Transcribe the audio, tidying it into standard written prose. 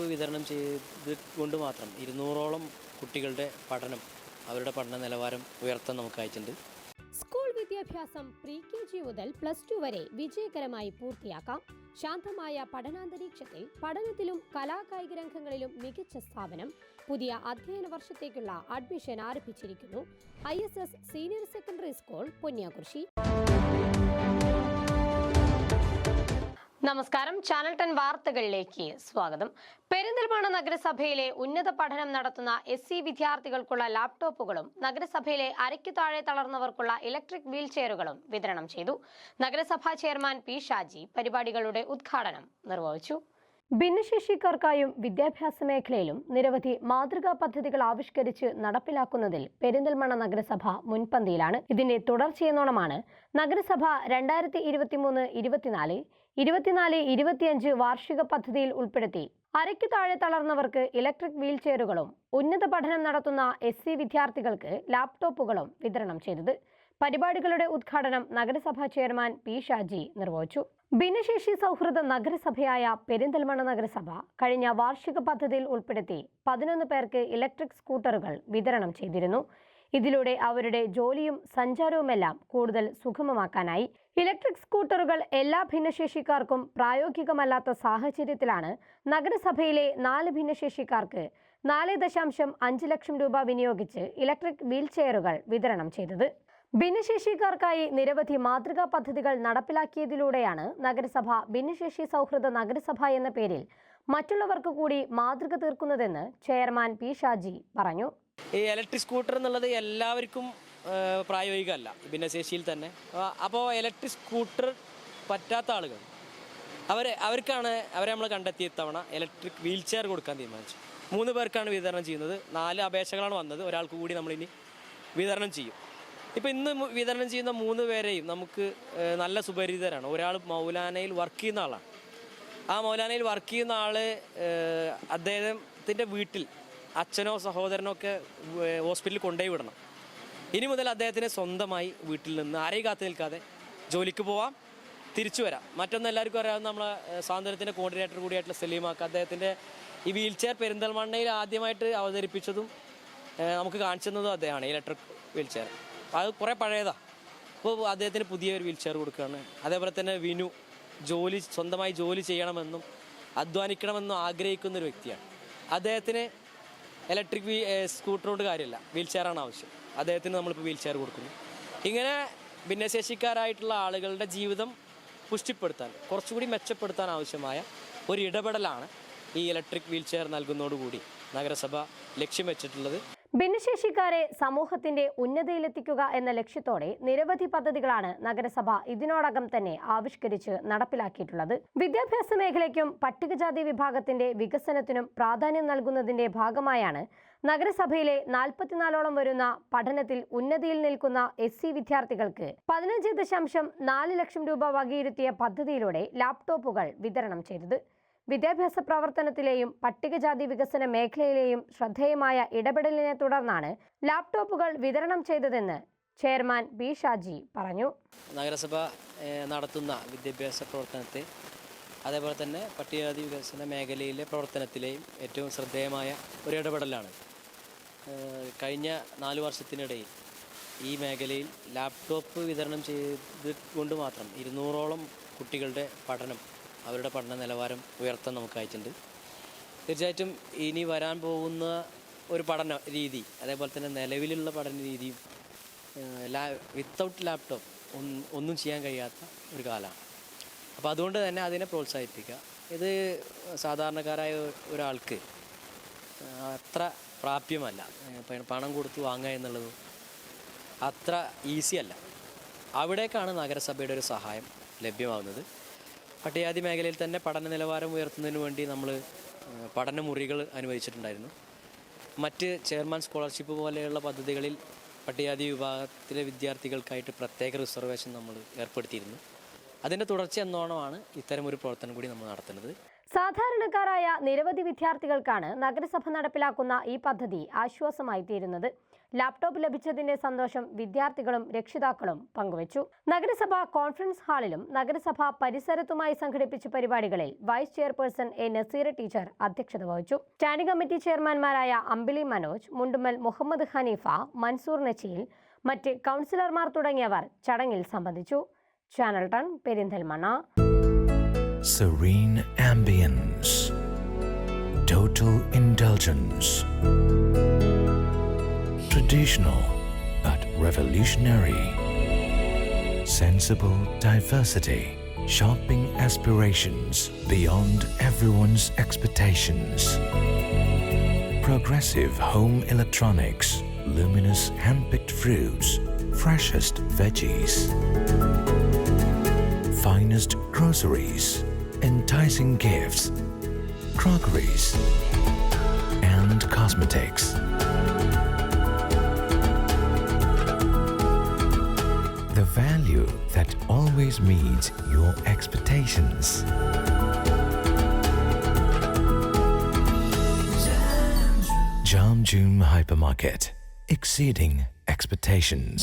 വിതരണം ചെയ്തുകൊണ്ട് മാത്രം 200ഓളം കുട്ടികളുടെ അവരുടെ പഠന നിലവാരം ഉയർത്താൻ നമുക്കായിട്ടുണ്ട്. സ്കൂൾ വിദ്യാഭ്യാസം പ്രീ-KG മുതൽ +2 വരെ വിജയകരമായി പൂർത്തിയാക്കാം. ശാന്തമായ പഠനാന്തരീക്ഷത്തിൽ പഠനത്തിലും കലാകായിക രംഗങ്ങളിലും മികച്ച സ്ഥാപനം. പുതിയ അധ്യയന വർഷത്തേക്കുള്ള അഡ്മിഷൻ ആരംഭിച്ചിരിക്കുന്നു. ISS senior secondary school Ponniyakurissi. നമസ്കാരം, ചാനൽ 10 വാർത്തകളിലേക്ക് സ്വാഗതം. പെരിന്തൽമണ്ണ നഗരസഭയിലെ ഉന്നത പഠനം നടത്തുന്ന SC വിദ്യാർത്ഥികൾക്കുള്ള ലാപ്ടോപ്പുകളും നഗരസഭയിലെ അരയ്ക്കു താഴെ തളർന്നവർക്കുള്ള ഇലക്ട്രിക് വീൽ ചെയറുകളും വിതരണം ചെയ്തു. നഗരസഭാ ചെയർമാൻ P. ഷാജി പരിപാടികളുടെ ഉദ്ഘാടനം നിർവഹിച്ചു. ഭിന്നശേഷിക്കാർക്കായും വിദ്യാഭ്യാസ മേഖലയിലും നിരവധി മാതൃകാ പദ്ധതികൾ ആവിഷ്കരിച്ച് നടപ്പിലാക്കുന്നതിൽ പെരിന്തൽമണ്ണ നഗരസഭ മുൻപന്തിയിലാണ്. ഇതിന്റെ തുടർച്ചയെന്നോണമാണ് നഗരസഭ 2023-24, 24-25 വാർഷിക പദ്ധതിയിൽ ഉൾപ്പെടുത്തി അരയ്ക്കു താഴെ തളർന്നവർക്ക് ഇലക്ട്രിക് വീൽ ചെയറുകളും ഉന്നത പഠനം നടത്തുന്ന SC വിദ്യാർത്ഥികൾക്ക് ലാപ്ടോപ്പുകളും വിതരണം ചെയ്തത്. പരിപാടികളുടെ ഉദ്ഘാടനം നഗരസഭാ ചെയർമാൻ P. ഷാജി നിർവഹിച്ചു. ഭിന്നശേഷി സൗഹൃദ നഗരസഭയായ പെരിന്തൽമണ്ണ നഗരസഭ കഴിഞ്ഞ വാർഷിക പദ്ധതിയിൽ ഉൾപ്പെടുത്തി 11 പേർക്ക് ഇലക്ട്രിക് സ്കൂട്ടറുകൾ വിതരണം ചെയ്തിരുന്നു. ഇതിലൂടെ അവരുടെ ജോലിയും സഞ്ചാരവുമെല്ലാം കൂടുതൽ സുഗമമാക്കാനായി. ഇലക്ട്രിക് സ്കൂട്ടറുകൾ എല്ലാ ഭിന്നശേഷിക്കാർക്കും പ്രായോഗികമല്ലാത്ത സാഹചര്യത്തിലാണ് നഗരസഭയിലെ 4 ഭിന്നശേഷിക്കാർക്ക് 4.5 ലക്ഷം രൂപ വിനിയോഗിച്ച് ഇലക്ട്രിക് വീൽ ചെയറുകൾ വിതരണം ചെയ്തത്. ഭിന്നശേഷിക്കാർക്കായി നിരവധി മാതൃകാ പദ്ധതികൾ നടപ്പിലാക്കിയതിലൂടെയാണ് നഗരസഭ ഭിന്നശേഷി സൗഹൃദ നഗരസഭ എന്ന പേരിൽ മറ്റുള്ളവർക്ക് കൂടി മാതൃക തീർക്കുന്നതെന്ന് ചെയർമാൻ P. ഷാജി പറഞ്ഞു. ഈ ഇലക്ട്രിക് സ്കൂട്ടർ എന്നുള്ളത് എല്ലാവർക്കും പ്രായോഗികമല്ല ഭിന്നശേഷിയിൽ തന്നെ. അപ്പോൾ ഇലക്ട്രിക് സ്കൂട്ടർ പറ്റാത്ത ആളുകൾ അവരെ നമ്മൾ കണ്ടെത്തിയ തവണ ഇലക്ട്രിക് വീൽ ചെയർ കൊടുക്കാൻ തീരുമാനിച്ചു. 3 പേർക്കാണ് വിതരണം ചെയ്യുന്നത്. 4 അപേക്ഷകളാണ് വന്നത്. ഒരാൾക്ക് കൂടി നമ്മളിനി വിതരണം ചെയ്യും. ഇപ്പോൾ ഇന്ന് വിതരണം ചെയ്യുന്ന 3 പേരെയും നമുക്ക് നല്ല സുപരിചിതരാണ്. ഒരാൾ മൗലാനയിൽ വർക്ക് ചെയ്യുന്ന ആളാണ്. ആ മൗലാനയിൽ വർക്ക് ചെയ്യുന്ന ആൾ അദ്ദേഹത്തിൻ്റെ വീട്ടിൽ അച്ഛനോ സഹോദരനോ ഒക്കെ ഹോസ്പിറ്റലിൽ കൊണ്ടുപോയി വിടണം. ഇനി മുതൽ അദ്ദേഹത്തിന് സ്വന്തമായി വീട്ടിൽ നിന്ന് ആരെയും കാത്തു നിൽക്കാതെ ജോലിക്ക് പോവാം, തിരിച്ചു വരാം. മറ്റൊന്ന് എല്ലാവർക്കും അറിയാവുന്ന നമ്മളെ സ്വാതന്ത്ര്യത്തിൻ്റെ കോർഡിനേറ്റർ കൂടിയായിട്ടുള്ള സലീമാക്ക് അദ്ദേഹത്തിൻ്റെ ഈ വീൽ ചെയർ പെരിന്തൽമണ്ണയിൽ ആദ്യമായിട്ട് അവതരിപ്പിച്ചതും നമുക്ക് കാണിച്ചു തന്നതും അദ്ദേഹമാണ്. ഇലക്ട്രിക് വീൽ ചെയർ അത് കുറേ പഴയതാണ്. അപ്പോൾ അദ്ദേഹത്തിന് പുതിയൊരു വീൽ ചെയർ കൊടുക്കുകയാണ്. അതേപോലെ തന്നെ വിനു സ്വന്തമായി ജോലി ചെയ്യണമെന്നും അധ്വാനിക്കണമെന്നും ആഗ്രഹിക്കുന്നൊരു വ്യക്തിയാണ്. അദ്ദേഹത്തിന് ഇലക്ട്രിക് സ്കൂട്ടർ കൊണ്ട് കാര്യമില്ല, വീൽ ചെയറാണ് ആവശ്യം. അദ്ദേഹത്തിന് നമ്മളിപ്പോൾ വീൽ ചെയർ കൊടുക്കുന്നു. ഇങ്ങനെ ഭിന്നശേഷിക്കാരായിട്ടുള്ള ആളുകളുടെ ജീവിതം പുഷ്ടിപ്പെടുത്താൻ, കുറച്ചുകൂടി മെച്ചപ്പെടുത്താൻ ആവശ്യമായ ഒരു ഇടപെടലാണ് ഈ ഇലക്ട്രിക് വീൽ ചെയർ നൽകുന്നതോടുകൂടി നഗരസഭ ലക്ഷ്യം വെച്ചിട്ടുള്ളത്. ഭിന്നശേഷിക്കാരെ സമൂഹത്തിന്റെ ഉന്നതിയിലെത്തിക്കുക എന്ന ലക്ഷ്യത്തോടെ നിരവധി പദ്ധതികളാണ് നഗരസഭ ഇതിനോടകം തന്നെ ആവിഷ്കരിച്ച് നടപ്പിലാക്കിയിട്ടുള്ളത്. വിദ്യാഭ്യാസ മേഖലയ്ക്കും പട്ടികജാതി വിഭാഗത്തിന്റെ വികസനത്തിനും പ്രാധാന്യം നൽകുന്നതിന്റെ ഭാഗമായാണ് നഗരസഭയിലെ 44ഓളം വരുന്ന പഠനത്തിൽ ഉന്നതിയിൽ നിൽക്കുന്ന SC വിദ്യാർത്ഥികൾക്ക് 15.4 ലക്ഷം രൂപ വകയിരുത്തിയ പദ്ധതിയിലൂടെ ലാപ്ടോപ്പുകൾ വിതരണം ചെയ്തത്. വിദ്യാഭ്യാസ പ്രവർത്തനത്തിലെയും പട്ടികജാതി വികസന മേഖലയിലെയും ശ്രദ്ധേയമായ ഇടപെടലിനെ തുടർന്നാണ് ലാപ്ടോപ്പുകൾ വിതരണം ചെയ്തതെന്ന് ചെയർമാൻ P. ഷാജി പറഞ്ഞു. നഗരസഭ നടത്തുന്ന വിദ്യാഭ്യാസ പ്രവർത്തനത്തെ, അതേപോലെ തന്നെ പട്ടികജാതി വികസന മേഖലയിലെ പ്രവർത്തനത്തിലെയും ഏറ്റവും ശ്രദ്ധേയമായ ഒരു ഇടപെടലാണ്. കഴിഞ്ഞ 4 വർഷത്തിനിടയിൽ ഈ മേഖലയിൽ ലാപ്ടോപ്പ് വിതരണം ചെയ്തുകൊണ്ട് മാത്രം 200ഓളം കുട്ടികളുടെ അവരുടെ പഠന നിലവാരം ഉയർത്താൻ നമുക്കായിട്ടുണ്ട്. തീർച്ചയായിട്ടും ഇനി വരാൻ പോകുന്ന ഒരു പഠന രീതി, അതേപോലെ തന്നെ നിലവിലുള്ള പഠന രീതിയും വിത്തൗട്ട് ലാപ്ടോപ്പ് ഒന്നും ചെയ്യാൻ കഴിയാത്ത ഒരു കാലമാണ്. അപ്പോൾ അതുകൊണ്ട് തന്നെ അതിനെ പ്രോത്സാഹിപ്പിക്കുക. ഇത് സാധാരണക്കാരായ ഒരാൾക്ക് അത്ര പ്രാപ്യമല്ല. പണം കൊടുത്ത് വാങ്ങുക എന്നുള്ളത് അത്ര ഈസി അല്ല. അവിടേക്കാണ് നഗരസഭയുടെ ഒരു സഹായം ലഭ്യമാകുന്നത്. പട്ടികജാതി മേഖലയിൽ തന്നെ പഠന നിലവാരം ഉയർത്തുന്നതിന് വേണ്ടി നമ്മൾ പഠനമുറികൾ അനുവദിച്ചിട്ടുണ്ടായിരുന്നു. മറ്റ് ചെയർമാൻ സ്കോളർഷിപ്പ് പോലെയുള്ള പദ്ധതികളിൽ പട്ടികജാതി വിഭാഗത്തിലെ വിദ്യാർത്ഥികൾക്കായിട്ട് പ്രത്യേക റിസർവേഷൻ നമ്മൾ ഏർപ്പെടുത്തിയിരുന്നു. അതിൻ്റെ തുടർച്ച എന്നോണമാണ് ഇത്തരമൊരു പ്രവർത്തനം കൂടി നമ്മൾ നടത്തുന്നത്. സാധാരണക്കാരായ നിരവധി വിദ്യാർത്ഥികൾക്കാണ് നഗരസഭ നടപ്പിലാക്കുന്ന ഈ പദ്ധതി ആശ്വാസമായി തീരുന്നത്. ലാപ്ടോപ്പ് ലഭിച്ചതിന്റെ സന്തോഷം വിദ്യാർത്ഥികളും രക്ഷിതാക്കളും പങ്കുവച്ചു. നഗരസഭ കോൺഫറൻസ് ഹാളിലും നഗരസഭ പരിസരത്തുമായി സംഘടിപ്പിച്ച പരിപാടികളിൽ vice chairperson A Naseera teacher അധ്യക്ഷത വഹിച്ചു. സ്റ്റാൻഡിംഗ് കമ്മിറ്റി ചെയർമാൻമാരായ അമ്പിളി മനോജ്, മുണ്ടുമ്മൽ മുഹമ്മദ് ഹനീഫ, മൻസൂർ നച്ചീൽ, മറ്റ് കൗൺസിലർമാർ തുടങ്ങിയവർ ചടങ്ങിൽ സംബന്ധിച്ചു. Channel 10 Perinthalmanna. Serene ambience, total indulgence, traditional but revolutionary, sensible diversity, shopping aspirations beyond everyone's expectations, progressive home electronics, luminous hand-picked fruits, freshest veggies, finest groceries, enticing gifts, crockeries, and cosmetics. The value that always meets your expectations. Jam June Hypermarket, exceeding expectations.